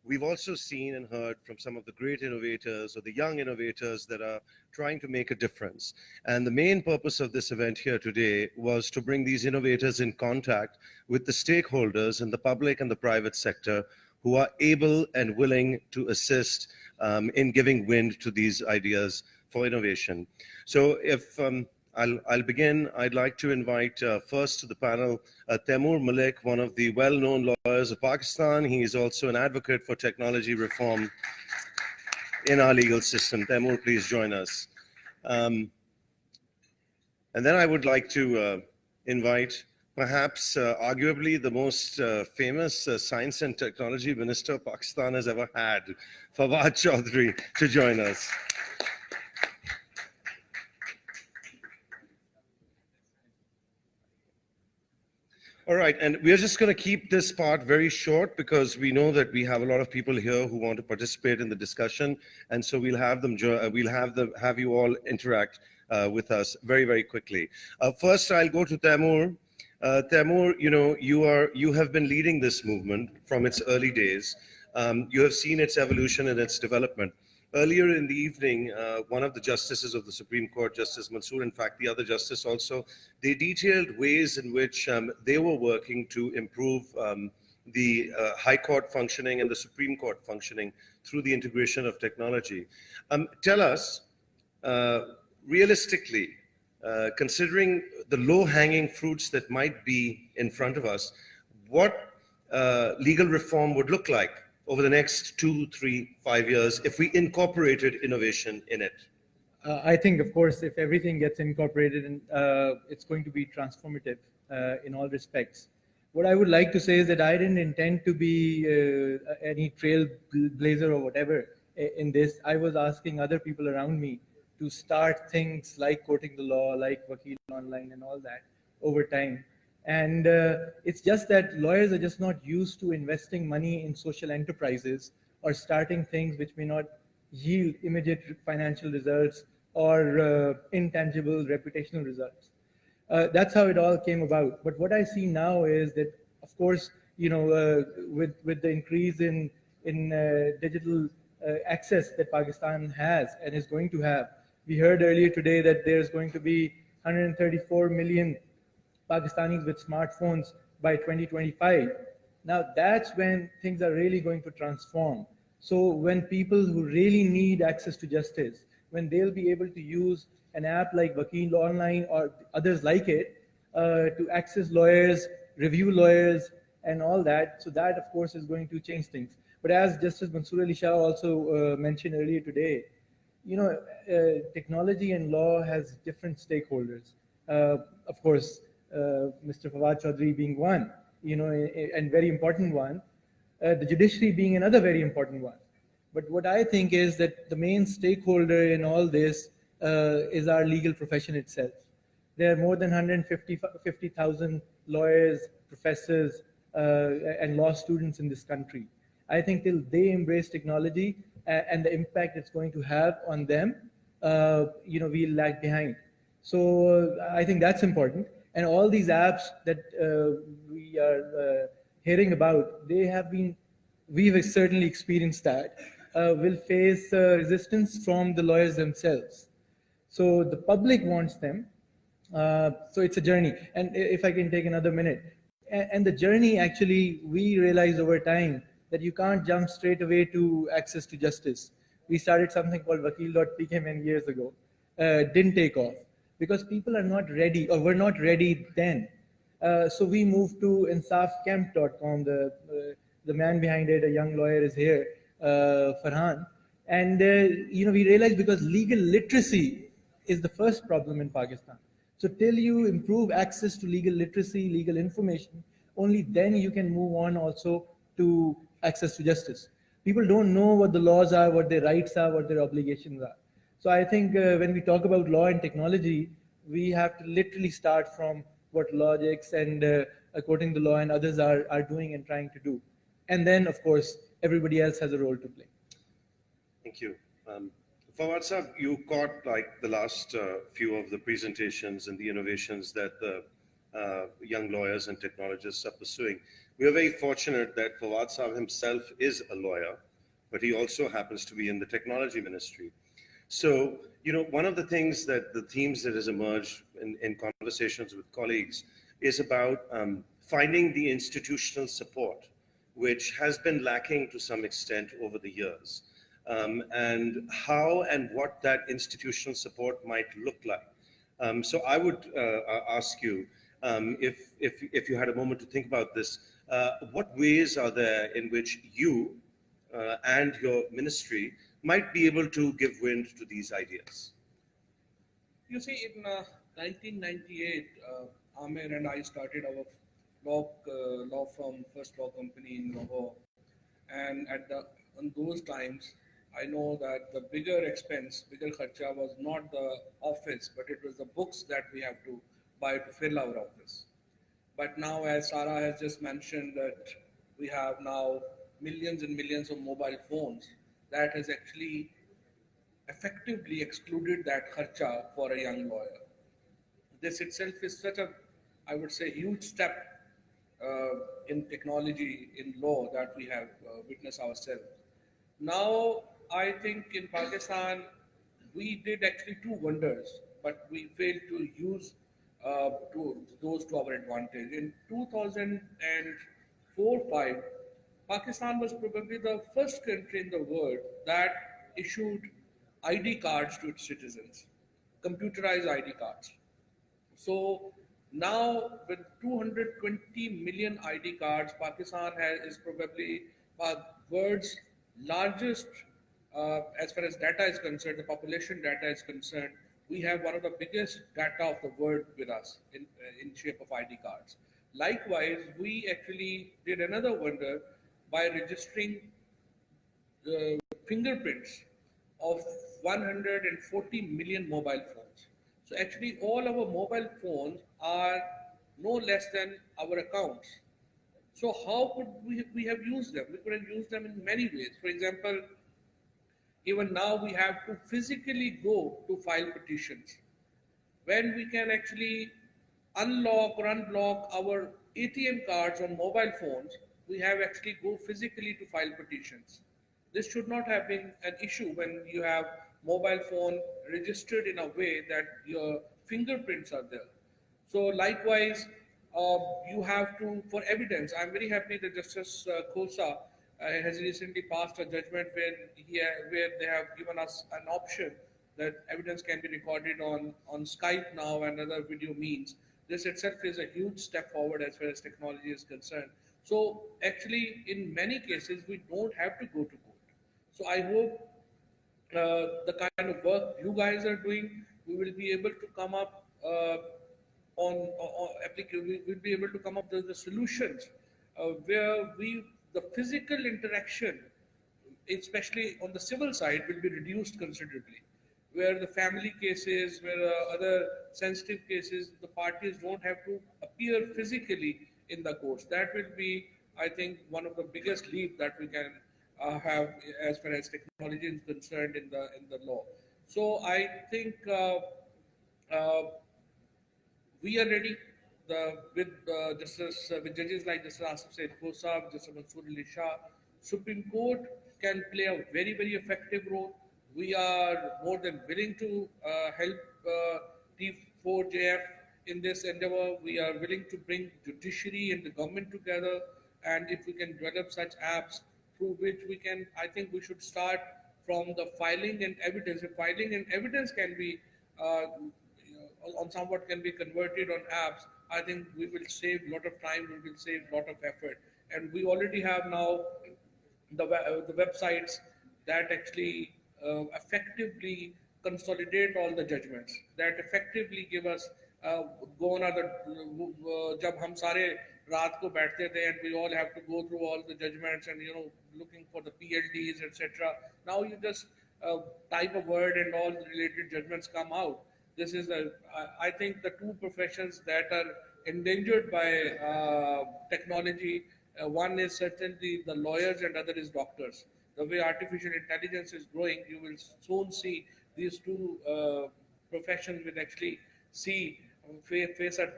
we've also seen and heard from some of the great innovators or the young innovators that are trying to make a difference. And the main purpose of this event here today was to bring these innovators in contact with the stakeholders in the public and the private sector who are able and willing to assist in giving wind to these ideas for innovation. So if I'll begin. I'd like to invite first to the panel Taimur Malik, one of the well-known lawyers of Pakistan. He is also an advocate for technology reform in our legal system. Taimur, please join us. And then I would like to invite perhaps arguably the most famous science and technology minister Pakistan has ever had, Fawad Chaudhry, to join us. All right, and we're just going to keep this part very short because we know that we have a lot of people here who want to participate in the discussion, and so we'll have them. Have you all interact with us very, very quickly. First, I'll go to Taimur. Taimur, you have been leading this movement from its early days. You have seen its evolution and its development. Earlier in the evening, one of the justices of the Supreme Court, Justice Mansoor, in fact, the other justice also, they detailed ways in which they were working to improve the High Court functioning and the Supreme Court functioning through the integration of technology. Tell us, realistically, considering the low-hanging fruits that might be in front of us, what legal reform would look like over the next 2, 3, 5 years if we incorporated innovation in it? I think, of course, if everything gets incorporated, it's going to be transformative in all respects. What I would like to say is that I didn't intend to be any trailblazer or whatever in this. I was asking other people around me to start things like quoting the law, like Vakil Online and all that over time. And it's just that lawyers are just not used to investing money in social enterprises or starting things which may not yield immediate financial results or intangible reputational results. That's how it all came about. But what I see now is that, of course, with the increase in digital access that Pakistan has and is going to have, we heard earlier today that there's going to be 134 million Pakistanis with smartphones by 2025. Now that's when things are really going to transform. So when people who really need access to justice, when they'll be able to use an app like Vakil Online or others like it to access lawyers, review lawyers, and all that, so that of course is going to change things. But as Justice Mansoor Ali Shah also mentioned earlier today, technology and law has different stakeholders. Of course, Mr. Fawad Chaudhry being one, and very important one, the judiciary being another very important one. But what I think is that the main stakeholder in all this is our legal profession itself. There are more than 150,000 lawyers, professors, and law students in this country. I think till they embrace technology and the impact it's going to have on them, we'll lag behind. So I think that's important. And all these apps that we are hearing about, we've certainly experienced that, will face resistance from the lawyers themselves. So the public wants them. So it's a journey. And if I can take another minute. And the journey, actually, we realized over time that you can't jump straight away to access to justice. We started something called Vakil.pk many years ago. Didn't take off because people are not ready or were not ready then. So we moved to insafcamp.com. The man behind it, a young lawyer, is here, Farhan. And we realized because legal literacy is the first problem in Pakistan. So till you improve access to legal literacy, legal information, only then you can move on also to access to justice. People don't know what the laws are, what their rights are, what their obligations are. So I think when we talk about law and technology, we have to literally start from what Logix and Quoting the Law and others are doing and trying to do. And then, of course, everybody else has a role to play. Thank you. Fawad Sahab, you caught like the last few of the presentations and the innovations that the young lawyers and technologists are pursuing. We are very fortunate that Fawad Saab himself is a lawyer, but he also happens to be in the technology ministry. So, one of the things that the themes that has emerged in conversations with colleagues is about finding the institutional support, which has been lacking to some extent over the years, and how and what that institutional support might look like. So I would ask you, if you had a moment to think about this, what ways are there in which you and your ministry might be able to give wind to these ideas? You see, in 1998, Amir and I started our law firm, first law company in Lahore, and in those times, I know that the bigger expense, bigger kharcha was not the office, but it was the books that we have to buy to fill our office. But now, as Sarah has just mentioned, that we have now millions and millions of mobile phones, that has actually effectively excluded that kharcha for a young lawyer. This itself is such a, I would say, huge step in technology, in law that we have witnessed ourselves. Now, I think in Pakistan, we did actually two wonders, but we failed to use those to our advantage. In 2004-5, Pakistan was probably the first country in the world that issued ID cards to its citizens, computerized ID cards. So now with 220 million ID cards, Pakistan is probably world's largest, as far as data is concerned, the population data is concerned. We have one of the biggest data of the world with us in shape of ID cards. Likewise, we actually did another wonder by registering fingerprints of 140 million mobile phones. So actually all our mobile phones are no less than our accounts. So how could we have used them? We could have used them in many ways. For example, even now we have to physically go to file petitions. When we can actually unlock or unblock our ATM cards on mobile phones, we have actually go physically to file petitions. This should not have been an issue when you have mobile phone registered in a way that your fingerprints are there. So likewise, you have to, for evidence, I'm very happy that Justice Khosa has recently passed a judgment where they have given us an option that evidence can be recorded on Skype now and other video means. This itself is a huge step forward as far as technology is concerned. So actually, in many cases, we don't have to go to court. So I hope the kind of work you guys are doing, we will be able to come up we will be able to come up with the solutions where the physical interaction, especially on the civil side, will be reduced considerably. Where the family cases, where other sensitive cases, the parties don't have to appear physically in the courts. That will be, I think, one of the biggest leap that we can have as far as technology is concerned in the law. So I think uh, we are ready with judges like Justice Asif Said Khosab, Justice Mansoor Ali Shah. Supreme Court can play a very, very effective role. We are more than willing to help T4JF in this endeavor. We are willing to bring judiciary and the government together. And if we can develop such apps through which we can, I think we should start from the filing and evidence. If filing and evidence can be on somewhat can be converted on apps, I think we will save a lot of time, we will save a lot of effort. And we already have now the websites that actually effectively consolidate all the judgments, that effectively give us gone are the जब हम सारे रात को बैठते थे and we all have to go through all the judgments and looking for the PLDs etc. Now you just type a word and all the related judgments come out. This is I think the two professions that are endangered by technology. One is certainly the lawyers and other is doctors. The way artificial intelligence is growing, you will soon see these two professions will actually face a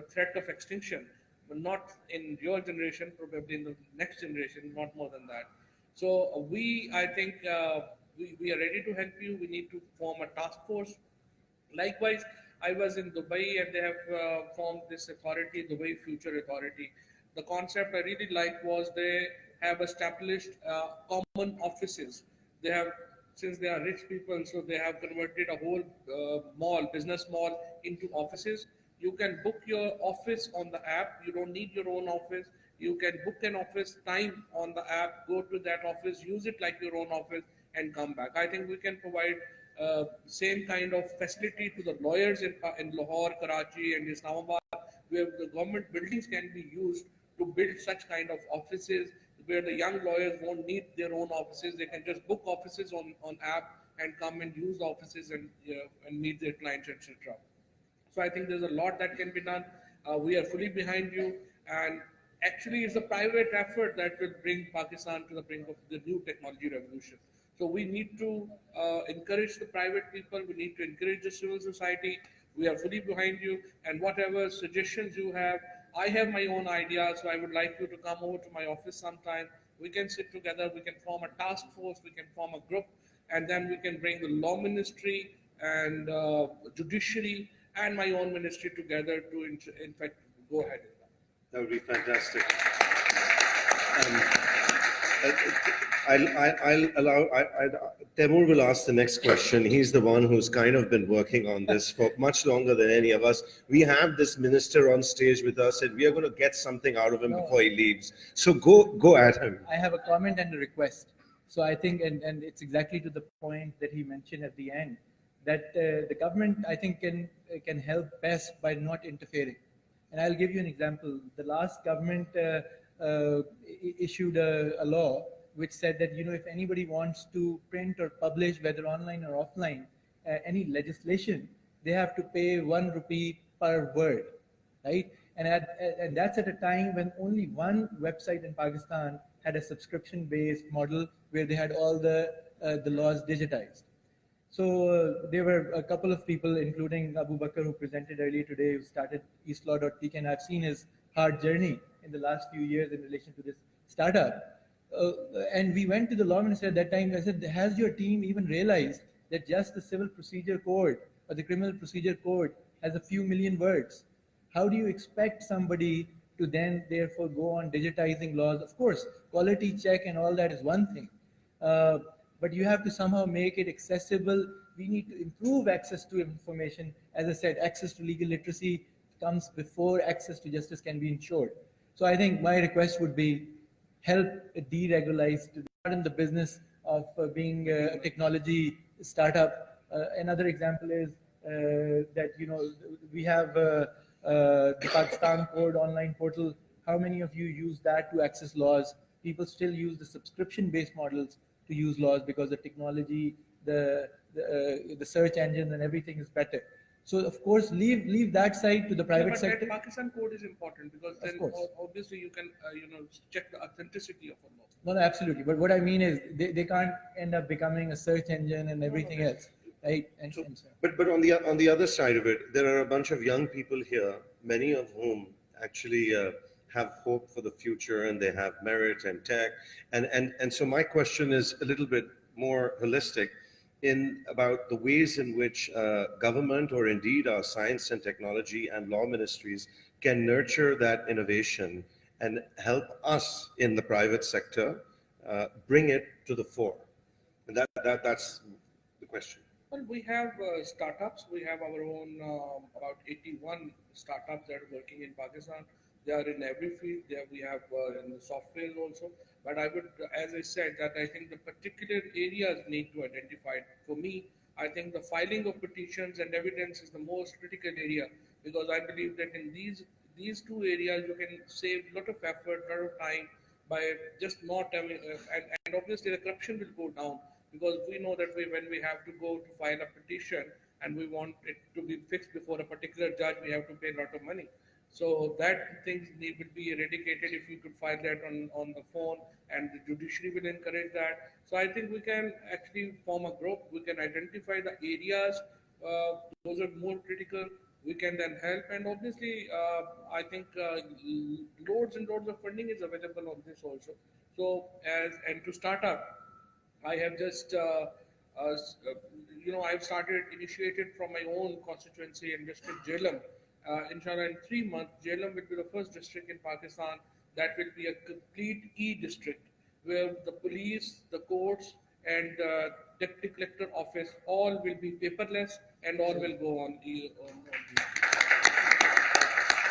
threat of extinction. but not in your generation, probably in the next generation, not more than that. So I think we are ready to help you. We need to form a task force. Likewise, I was in Dubai and they have formed this authority, Dubai Future Authority. The concept I really liked was they have established common offices. They have, since they are rich people, so they have converted a whole mall, business mall, into offices. You can book your office on the app. You don't need your own office. You can book an office time on the app, go to that office, use it like your own office, and come back. I think we can provide same kind of facility to the lawyers in Lahore, Karachi, and Islamabad, where the government buildings can be used to build such kind of offices, where the young lawyers won't need their own offices. They can just book offices on app and come and use the offices and meet their clients, etc. So I think there's a lot that can be done. We are fully behind you, and actually, it's a private effort that will bring Pakistan to the brink of the new technology revolution. So we need to encourage the private people. We need to encourage the civil society. We are fully behind you, and whatever suggestions you have, I have my own ideas. So I would like you to come over to my office sometime. We can sit together. We can form a task force. We can form a group, and then we can bring the law ministry and judiciary and my own ministry together to, in fact, go ahead with that. That would be fantastic. I'll allow, Temur will ask the next question. He's the one who's kind of been working on this for much longer than any of us. We have this minister on stage with us and we are going to get something out of him before he leaves. So go at him. I have a comment and a request. So I think, and it's exactly to the point that he mentioned at the end, that the government, I think, can help best by not interfering. And I'll give you an example. The last government issued a law which said that, you know, if anybody wants to print or publish, whether online or offline, any legislation, they have to pay 1 rupee per word, right? And that's at a time when only one website in Pakistan had a subscription-based model where they had all the laws digitized. So there were a couple of people, including Abu Bakr, who presented earlier today, who started eastlaw.tk, and I've seen his hard journey in the last few years in relation to this startup. And we went to the law minister at that time. I said, has your team even realized that just the Civil Procedure Code or the Criminal Procedure Code has a few million words? How do you expect somebody to then therefore go on digitizing laws? Of course, quality check and all that is one thing. But you have to somehow make it accessible. We need to improve access to information. As I said, access to legal literacy comes before access to justice can be ensured. So I think my request would be help deregularize, to not in the business of being a technology startup. Another example is that, you know, we have the Pakistan Code online portal. How many of you use that to access laws? People still use the subscription-based models to use laws because the technology, the search engine and everything is better. So of course, leave that side to the private sector. That Pakistan code is important because then obviously you can check the authenticity of a law. No, absolutely. But what I mean is they can't end up becoming a search engine and everything else, right? And so. But on the other side of it, there are a bunch of young people here, many of whom actually have hope for the future and they have merit and tech. And so my question is a little bit more holistic in about the ways in which government or indeed our science and technology and law ministries can nurture that innovation and help us in the private sector bring it to the fore. And that's the question. Well, we have startups. We have our own about 81 startups that are working in Pakistan. They are in every field. We have in the software also. But I would, as I said, that I think the particular areas need to identify. For me, I think the filing of petitions and evidence is the most critical area because I believe that in these two areas you can save a lot of effort, a lot of time by just not having, and obviously the corruption will go down because we know that when we have to go to file a petition and we want it to be fixed before a particular judge, we have to pay a lot of money. So that things will be eradicated if you could file that on the phone, and the judiciary will encourage that. So I think we can actually form a group. We can identify the areas, those are more critical. we can then help. And obviously, I think loads and loads of funding is available on this also. So, and to start up, I have just, I've initiated from my own constituency and district, Jhelum. Inshallah, in 3 months, Jhelum will be the first district in Pakistan that will be a complete e-district, where the police, the courts, and deputy collector office all will be paperless and all will go on e.